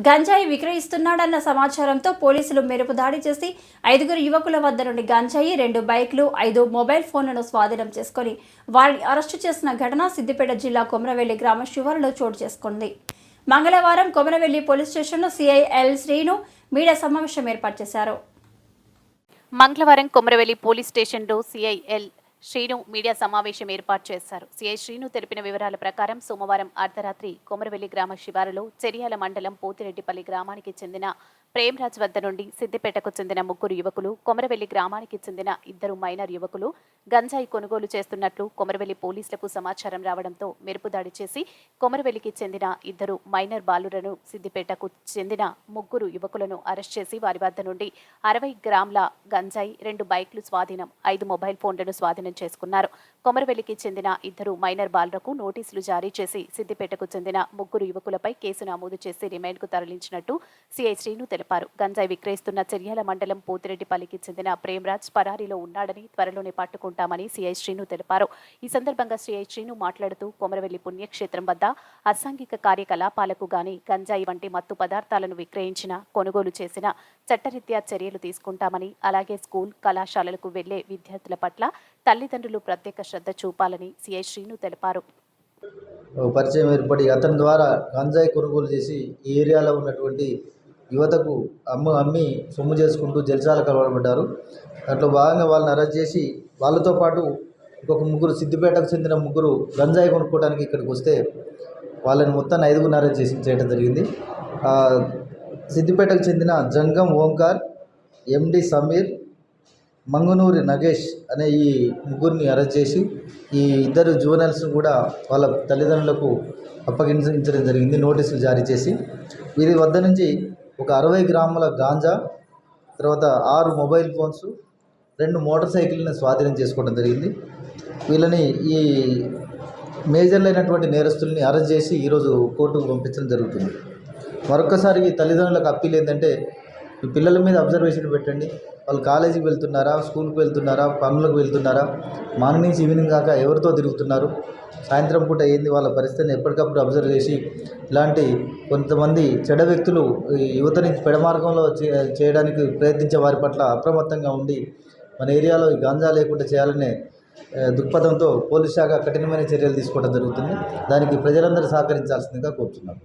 గంజాయి విక్రయిస్తున్నాడన్న సమాచారంతో పోలీసులు మెరుపు దాడి చేసి 5 యువకుల వద్ద నుండి గంజాయి, 2 బైక్లు, 5 మొబైల్ ఫోన్లను స్వాధీనం చేసుకుని వారిని అరెస్టు చేసిన ఘటన సిద్దిపేట జిల్లా కొమరవెల్లి గ్రామ శివారులో చోటు చేసుకుంది. మంగళవారం కొమరవెల్లి పోలీస్ స్టేషన్లో సిఐ ఎల్ శ్రీను మీడియా సమావేశం ఏర్పాటు చేశారు. మంగళవారం కొమరవెల్లి పోలీస్ స్టేషన్లో సిఐ ఎల్ శ్రీను మీడియా సమావేశం ఏర్పాటు చేశారు. సిఐ శ్రీను తెలిపిన వివరాల ప్రకారం సోమవారం అర్ధరాత్రి కొమరవెల్లి గ్రామ శివారులో చెరియాల మండలం పోతిరెడ్డిపల్లి గ్రామానికి చెందిన ప్రేమరాజ్ వద్ద నుండి సిద్దిపేటకు చెందిన 3 యువకులు, కొమరవెల్లి గ్రామానికి చెందిన 2 మైనర్ యువకులు గంజాయి కొనుగోలు చేస్తున్నట్లు కొమరవెల్లి పోలీసులకు సమాచారం రావడంతో మెరుపు దాడి చేసి కొమరవెల్లికి చెందిన 2 మైనర్ బాలులను, సిద్దిపేటకు చెందిన 3 యువకులను అరెస్ట్ చేసి వారి వద్ద నుండి 60 గ్రాముల గంజాయి, 2 బైక్లు స్వాధీనం, 5 మొబైల్ ఫోన్లను స్వాధీనం చేసుకున్నారు. కొమరవెల్లికి చెందిన 2 మైనర్ బాలులకు నోటీసులు జారీ చేసి సిద్దిపేటకు చెందిన 3 యువకులపై కేసు నమోదు చేసి రిమాండ్కు తరలించినట్టు సిఐ శ్రీను తెలిపారు. గంజాయి విక్రయిస్తున్న చెర్యాల మండలం పోతిరెడ్డిపల్లికి చెందిన ప్రేమరాజ్ పరారీలో ఉన్నాడని త్వరలోనే పట్టుకుంటామని సిఐ శ్రీను తెలిపారు. ఈ సందర్భంగా సిఐ శ్రీను మాట్లాడుతూ కొమరవెల్లి పుణ్యక్షేత్రం వద్ద అసాంఘిక కార్యకలాపాలకు గాని గంజాయి వంటి మత్తు పదార్థాలను విక్రయించిన, కొనుగోలు చేసిన చట్టరీత్యా చర్యలు తీసుకుంటామని, అలాగే స్కూల్, కళాశాలలకు వెళ్లే విద్యార్థుల పట్ల తల్లిదండ్రులు ప్రత్యేక శ్రద్ధ చూపాలని సిఐ శ్రీను తెలిపారు. పరిచయం ఏర్పడి అతని ద్వారా గంజాయి కొనుగోలు చేసి ఈ ఏరియాలో ఉన్నటువంటి యువతకు అమ్మి సొమ్ము చేసుకుంటూ జల్సాలకు అలవాటుపడ్డారు. దాంట్లో భాగంగా వాళ్ళని అరెస్ట్ చేసి వాళ్ళతో పాటు ఇంకొక 3 సిద్దిపేటకు చెందిన 3 గంజాయి కొనుక్కోవడానికి ఇక్కడికి వస్తే వాళ్ళని మొత్తాన్ని 5గురిని అరెస్ట్ చేయడం జరిగింది. సిద్దిపేటకు చెందిన జంగం ఓంకార్, ఎండి సమీర్, మంగునూరి నగేష్ అనే ఈ 3గురిని అరెస్ట్ చేసి ఈ 2 జువెనల్స్ను కూడా వాళ్ళ తల్లిదండ్రులకు అప్పగించడం జరిగింది. నోటీసులు జారీ చేసి వీరి వద్ద నుంచి ఒక 60 గ్రాముల గాంజా, తర్వాత 6 మొబైల్ ఫోన్స్, 2 మోటార్ సైకిల్ని స్వాధీనం చేసుకోవడం జరిగింది. వీళ్ళని ఈ మేజర్లైనటువంటి నేరస్తుల్ని అరెస్ట్ చేసి ఈరోజు కోర్టుకు పంపించడం జరుగుతుంది. మరొకసారి తల్లిదండ్రులకు అప్పీల్ ఏంటంటే, ఈ పిల్లల మీద అబ్జర్వేషన్ పెట్టండి. వాళ్ళు కాలేజీకి వెళ్తున్నారా, స్కూల్కి వెళ్తున్నారా, పనులకు వెళ్తున్నారా, మార్నింగ్ నుంచి ఈవినింగ్ దాకా ఎవరితో తిరుగుతున్నారు, సాయంత్రం పూట ఏంది వాళ్ళ పరిస్థితిని ఎప్పటికప్పుడు అబ్జర్వ్ చేసి ఇలాంటి కొంతమంది చెడ వ్యక్తులు యువతని పెడమార్గంలో చేయడానికి ప్రయత్నించే వారి పట్ల అప్రమత్తంగా ఉండి మన ఏరియాలో ఈ గాంజా లేకుండా చేయాలనే దృక్పథంతో పోలీస్ శాఖ కఠినమైన చర్యలు తీసుకోవడం జరుగుతుంది. దానికి ప్రజలందరూ సహకరించాల్సిందిగా కోరుతున్నాను.